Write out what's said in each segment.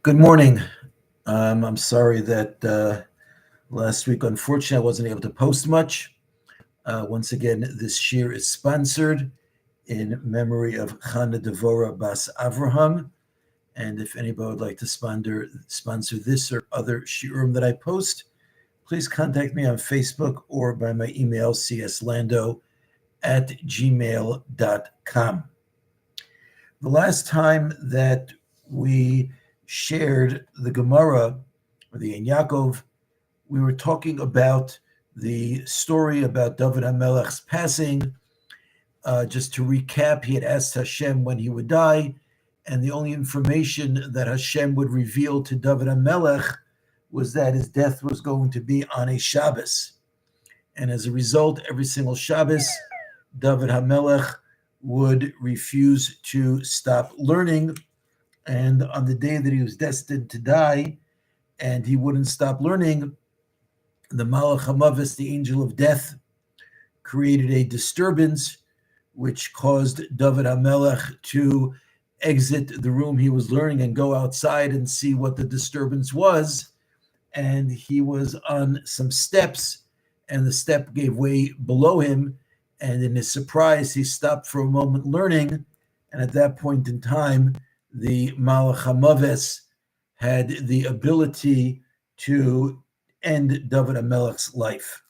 Good morning. I'm sorry that last week, unfortunately, I wasn't able to post much. Once again, this year is sponsored in memory of Chana Devora Bas Avraham. And if anybody would like to sponsor this or other shiurim that I post, please contact me on Facebook or by my email, cslando@gmail.com. The last time that we shared the Gemara, or the Ein Yaakov, we were talking about the story about Dovid HaMelech's passing. Just to recap, he had asked Hashem when he would die, and the only information that Hashem would reveal to Dovid HaMelech was that his death was going to be on a Shabbos. And as a result, every single Shabbos, Dovid HaMelech would refuse to stop learning. And on the day that he was destined to die, and he wouldn't stop learning, the Malach HaMavis, the angel of death, created a disturbance which caused Dovid HaMelech to exit the room he was learning and go outside and see what the disturbance was. And he was on some steps, and the step gave way below him. And in his surprise, he stopped for a moment learning. And at that point in time, the Malach HaMavis had the ability to end Dovid HaMelech's life.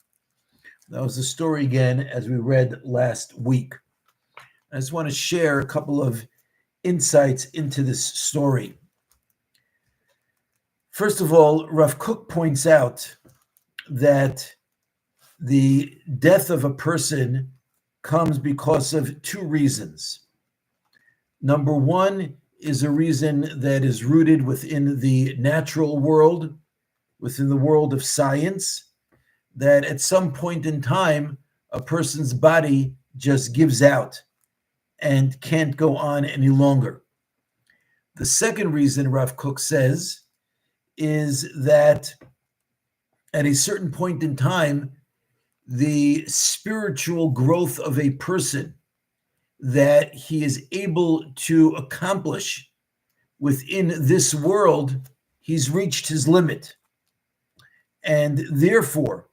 That was the story again, as we read last week. I just want to share a couple of insights into this story. First of all, Rav Kook points out that the death of a person comes because of two reasons. Number one is a reason that is rooted within the natural world, within the world of science, that at some point in time, a person's body just gives out and can't go on any longer. The second reason, Rav Kook says, is that at a certain point in time, the spiritual growth of a person that he is able to accomplish within this world, he's reached his limit. And therefore,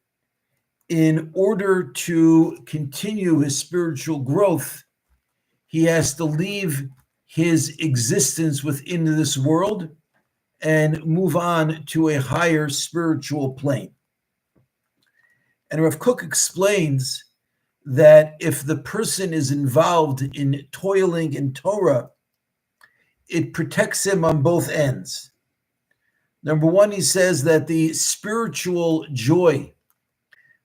in order to continue his spiritual growth, he has to leave his existence within this world and move on to a higher spiritual plane. And Rav Kook explains that if the person is involved in toiling in Torah, it protects him on both ends. Number one, he says that the spiritual joy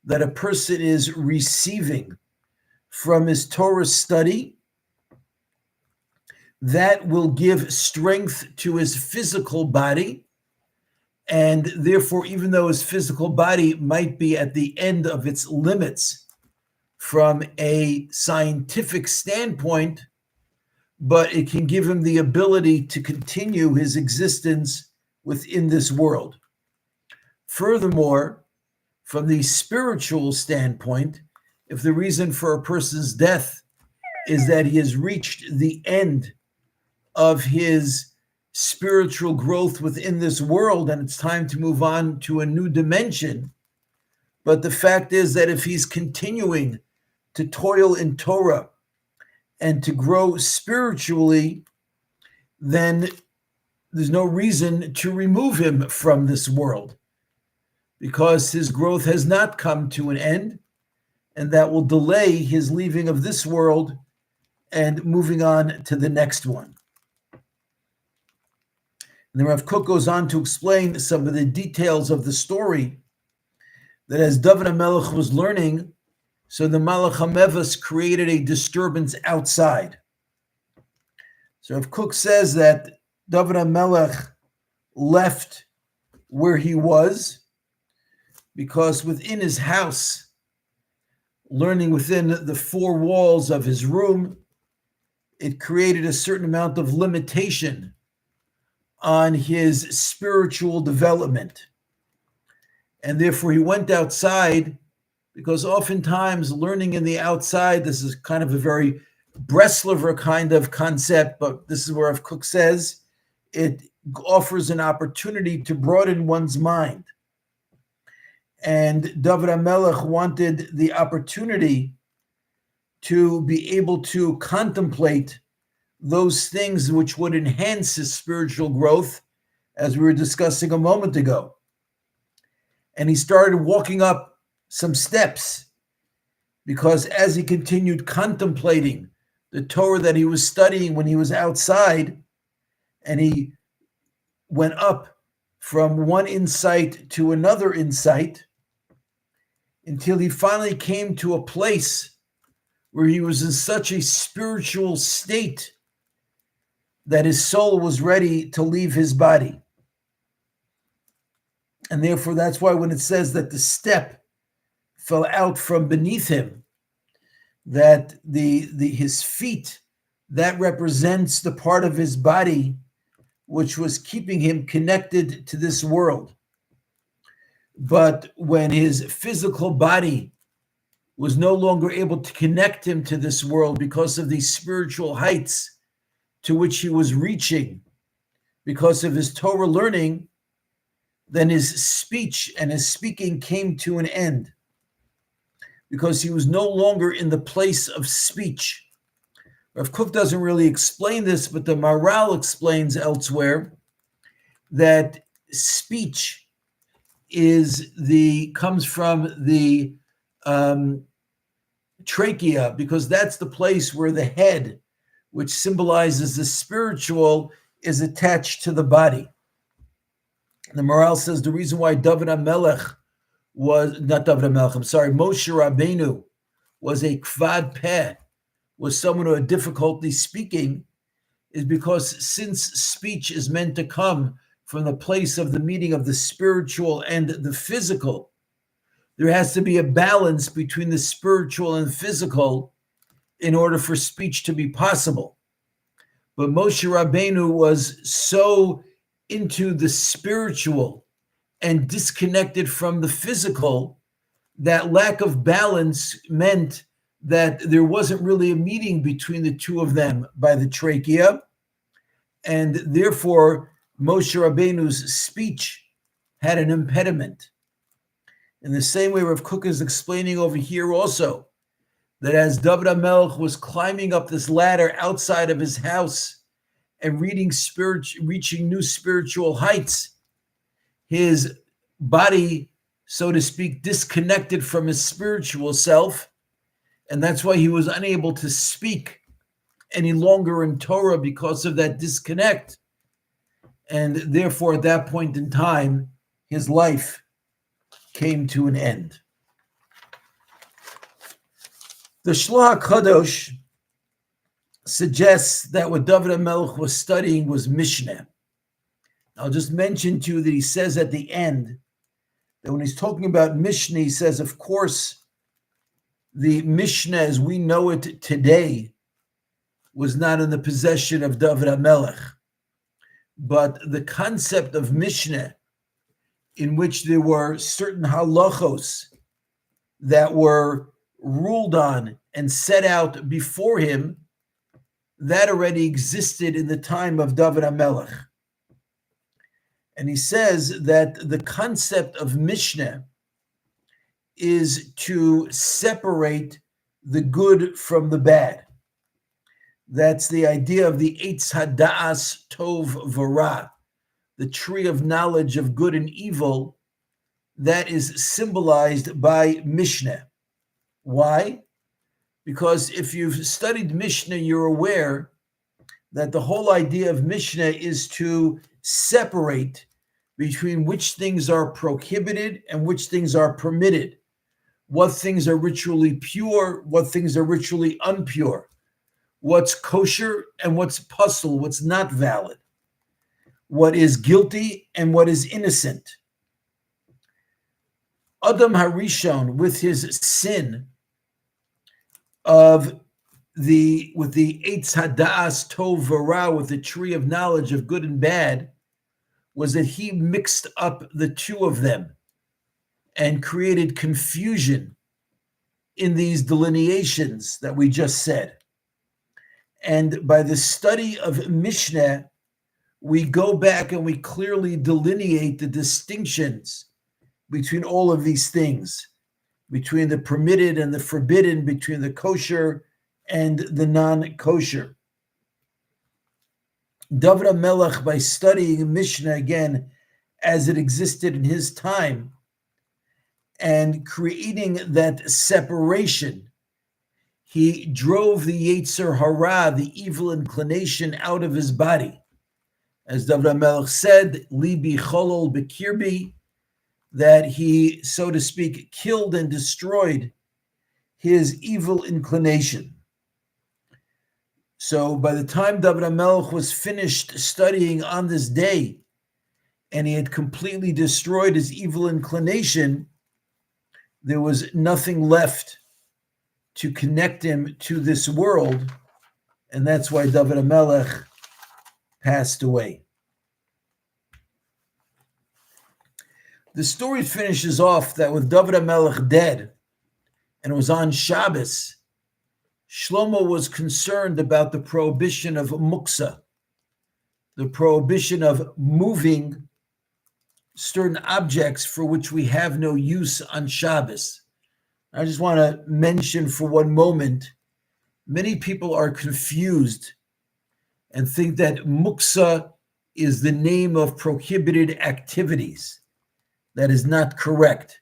that a person is receiving from his Torah study, that will give strength to his physical body. And therefore, even though his physical body might be at the end of its limits from a scientific standpoint, but it can give him the ability to continue his existence within this world. Furthermore, from the spiritual standpoint, if the reason for a person's death is that he has reached the end of his spiritual growth within this world and it's time to move on to a new dimension, but the fact is that if he's continuing to toil in Torah and to grow spiritually, then there's no reason to remove him from this world because his growth has not come to an end, and that will delay his leaving of this world and moving on to the next one. And then Rav Kook goes on to explain some of the details of the story, that as Dovid HaMelech was learning, so the Malach HaMavis created a disturbance outside. So Rav Kook says that Dovid HaMelech left where he was because within his house, learning within the four walls of his room, it created a certain amount of limitation on his spiritual development. And therefore he went outside, because oftentimes learning in the outside, this is kind of a very Breslover kind of concept, but this is where Rav Kook says it offers an opportunity to broaden one's mind. And Dovid HaMelech wanted the opportunity to be able to contemplate those things which would enhance his spiritual growth, as we were discussing a moment ago. And he started walking up some steps, because as he continued contemplating the Torah that he was studying when he was outside, and he went up from one insight to another insight, until he finally came to a place where he was in such a spiritual state that his soul was ready to leave his body. And therefore, that's why when it says that the step fell out from beneath him, that his feet, that represents the part of his body which was keeping him connected to this world. But when his physical body was no longer able to connect him to this world because of these spiritual heights to which he was reaching because of his Torah learning, then his speech and his speaking came to an end, because he was no longer in the place of speech. Rav Kook doesn't really explain this, but the Maral explains elsewhere that speech comes from the trachea, because that's the place where the head, which symbolizes the spiritual, is attached to the body. The Maral says the reason why Moshe Rabbeinu was a kvad peh, was someone who had difficulty speaking, is because since speech is meant to come from the place of the meeting of the spiritual and the physical, there has to be a balance between the spiritual and physical in order for speech to be possible. But Moshe Rabbeinu was so into the spiritual and disconnected from the physical that lack of balance meant that there wasn't really a meeting between the two of them by the trachea, and therefore Moshe Rabbeinu's speech had an impediment. In the same way, Rav Kook is explaining over here also that as Dovid HaMelech was climbing up this ladder outside of his house and reaching new spiritual heights, his body, so to speak, disconnected from his spiritual self, and that's why he was unable to speak any longer in Torah because of that disconnect. And therefore, at that point in time, his life came to an end. The Shloah HaKadosh suggests that what Dovid HaMelech was studying was Mishnah. I'll just mention to you that he says at the end that when he's talking about Mishnah, he says, of course, the Mishnah as we know it today was not in the possession of Dovid HaMelech, but the concept of Mishnah, in which there were certain halachos that were ruled on and set out before him, that already existed in the time of Dovid HaMelech. And he says that the concept of Mishnah is to separate the good from the bad. That's the idea of the Eitz Hada'as Tov V'Ra, the tree of knowledge of good and evil, that is symbolized by Mishnah. Why? Because if you've studied Mishnah, you're aware that the whole idea of Mishnah is to separate between which things are prohibited and which things are permitted, what things are ritually pure, what things are ritually impure, what's kosher and what's puzzle, what's not valid, what is guilty and what is innocent. Adam Harishon, with his sin with the Eitz Hada'as Tov V'Ra, with the tree of knowledge of good and bad, was that he mixed up the two of them and created confusion in these delineations that we just said. And by the study of Mishnah, we go back and we clearly delineate the distinctions between all of these things, between the permitted and the forbidden, between the kosher and the non-kosher. Dovid HaMelech, by studying Mishnah again as it existed in his time and creating that separation, he drove the Yetzer Hara, the evil inclination, out of his body. As Dovid HaMelech said, Libi cholol bekirbi, that he, so to speak, killed and destroyed his evil inclination. So by the time Dovid HaMelech was finished studying on this day, and he had completely destroyed his evil inclination, there was nothing left to connect him to this world, and that's why Dovid HaMelech passed away. The story finishes off that with Dovid HaMelech dead, and it was on Shabbos, Shlomo was concerned about the prohibition of muksa, the prohibition of moving certain objects for which we have no use on Shabbos. I just want to mention for one moment, many people are confused and think that muksa is the name of prohibited activities. That is not correct.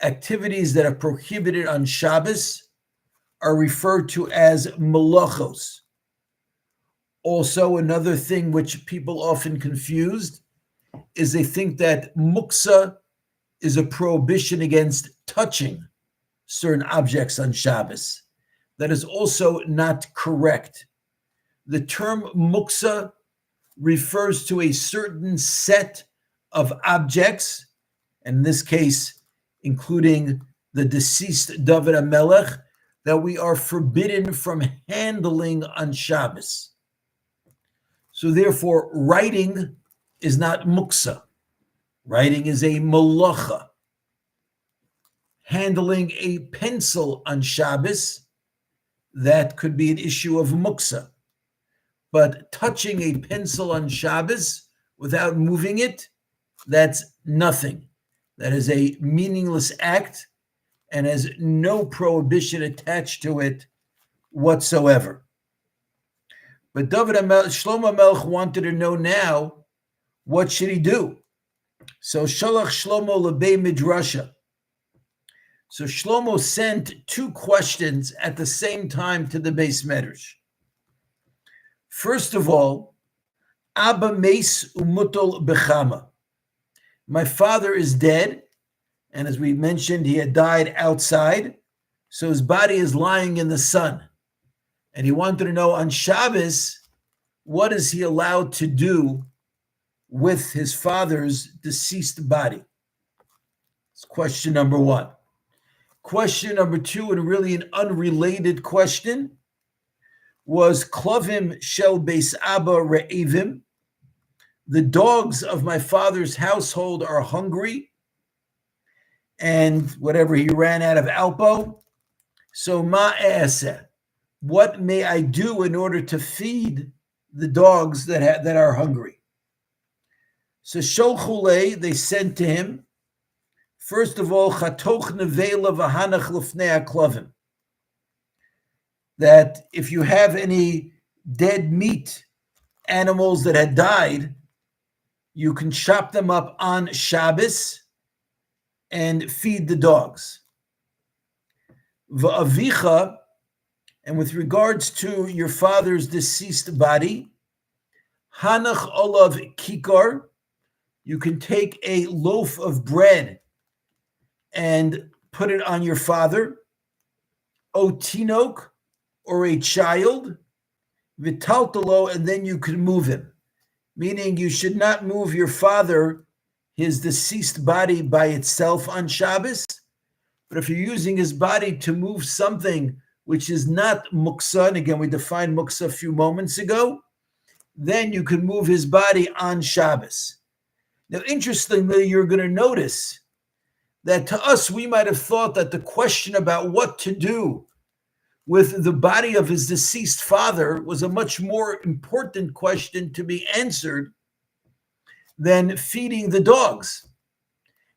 Activities that are prohibited on Shabbos are referred to as malachos. Also, another thing which people often confused is they think that muksa is a prohibition against touching certain objects on Shabbos. That is also not correct. The term muksa refers to a certain set of objects, and in this case, including the deceased Dovid HaMelech, that we are forbidden from handling on Shabbos. So therefore, writing is not muksa. Writing is a malacha. Handling a pencil on Shabbos, that could be an issue of muksa. But touching a pencil on Shabbos without moving it, that's nothing. That is a meaningless act and has no prohibition attached to it whatsoever. But Shlomo HaMelech wanted to know now, what should he do? So Shalach Shlomo lebei midrasha. So Shlomo sent two questions at the same time to the Beis Medrash. First of all, Abba meis umutol bechama. My father is dead, and as we mentioned, he had died outside, so his body is lying in the sun. And he wanted to know on Shabbos, what is he allowed to do with his father's deceased body? That's question number one. Question number two, and really an unrelated question, was Klovim Shel Beis Abba Re'evim. The dogs of my father's household are hungry, and whatever he ran out of Alpo. So ma'aseh, what may I do in order to feed the dogs that are hungry? So Sholchule, they said to him, first of all, chatoch nevela v'hanach lefnei haklovim, that if you have any dead meat, animals that had died, you can chop them up on Shabbos and feed the dogs. Va'avicha, and with regards to your father's deceased body, hanach olav kikar, you can take a loaf of bread and put it on your father, o tinok, or a child, vitaltalo, and then you can move him. Meaning you should not move your father, his deceased body by itself on Shabbos, but if you're using his body to move something which is not muksa, and again we defined muksa a few moments ago, then you can move his body on Shabbos. Now interestingly, you're going to notice that to us, we might have thought that the question about what to do with the body of his deceased father was a much more important question to be answered than feeding the dogs.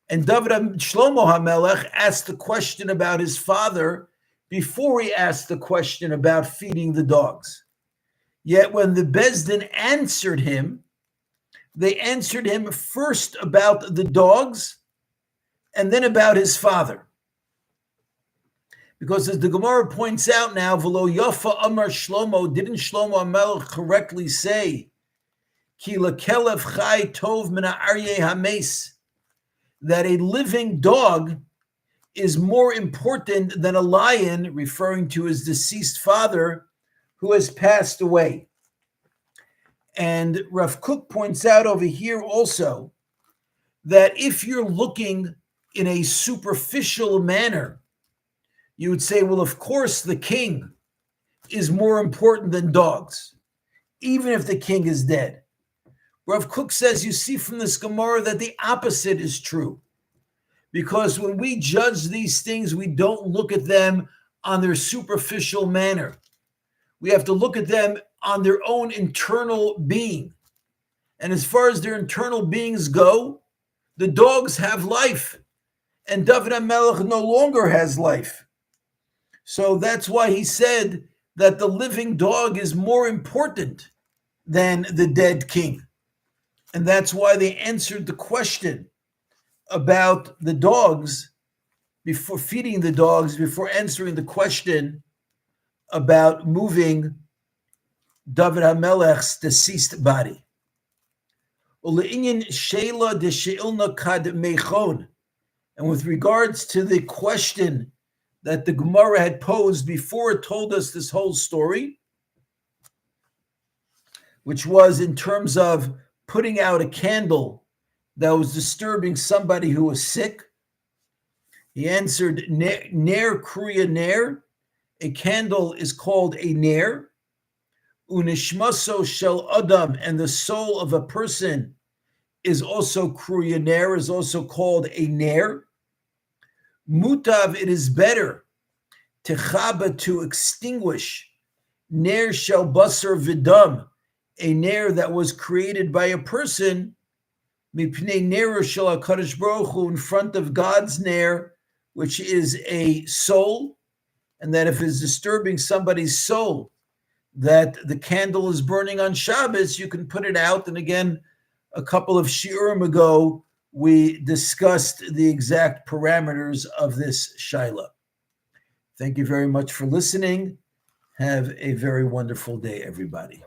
And Shlomo HaMelech asked the question about his father before he asked the question about feeding the dogs. Yet when the Bezdin answered him, they answered him first about the dogs and then about his father. Because as the Gemara points out now, V'lo Yafa Amar Shlomo, didn't Shlomo HaMelech correctly say, Ki lekelev chai tov min ha'aryeh hames, that a living dog is more important than a lion, referring to his deceased father who has passed away. And Rav Kook points out over here also that if you're looking in a superficial manner, you would say, well, of course, the king is more important than dogs, even if the king is dead. Rav Kook says, you see from this Gemara that the opposite is true. Because when we judge these things, we don't look at them on their superficial manner. We have to look at them on their own internal being. And as far as their internal beings go, the dogs have life. And Dovid HaMelech no longer has life. So that's why he said that the living dog is more important than the dead king. And that's why they answered the question about the dogs before feeding the dogs, before answering the question about moving Dovid HaMelech's deceased body. And with regards to the question that the Gemara had posed before it told us this whole story, which was in terms of putting out a candle that was disturbing somebody who was sick, he answered, Ner kruya ner, a candle is called a ner, unishmaso shel adam, and the soul of a person is also kruya ner, is also called a ner. Mutav, it is better, techaba, to extinguish, ner shel basar vidam, a ner that was created by a person, mipnei ner shel HaKadosh Baruch Hu, in front of God's ner, which is a soul, and that if it's disturbing somebody's soul, that the candle is burning on Shabbos, you can put it out. And again, a couple of shiurim ago, we discussed the exact parameters of this shaila. Thank you very much for listening. Have a very wonderful day, everybody.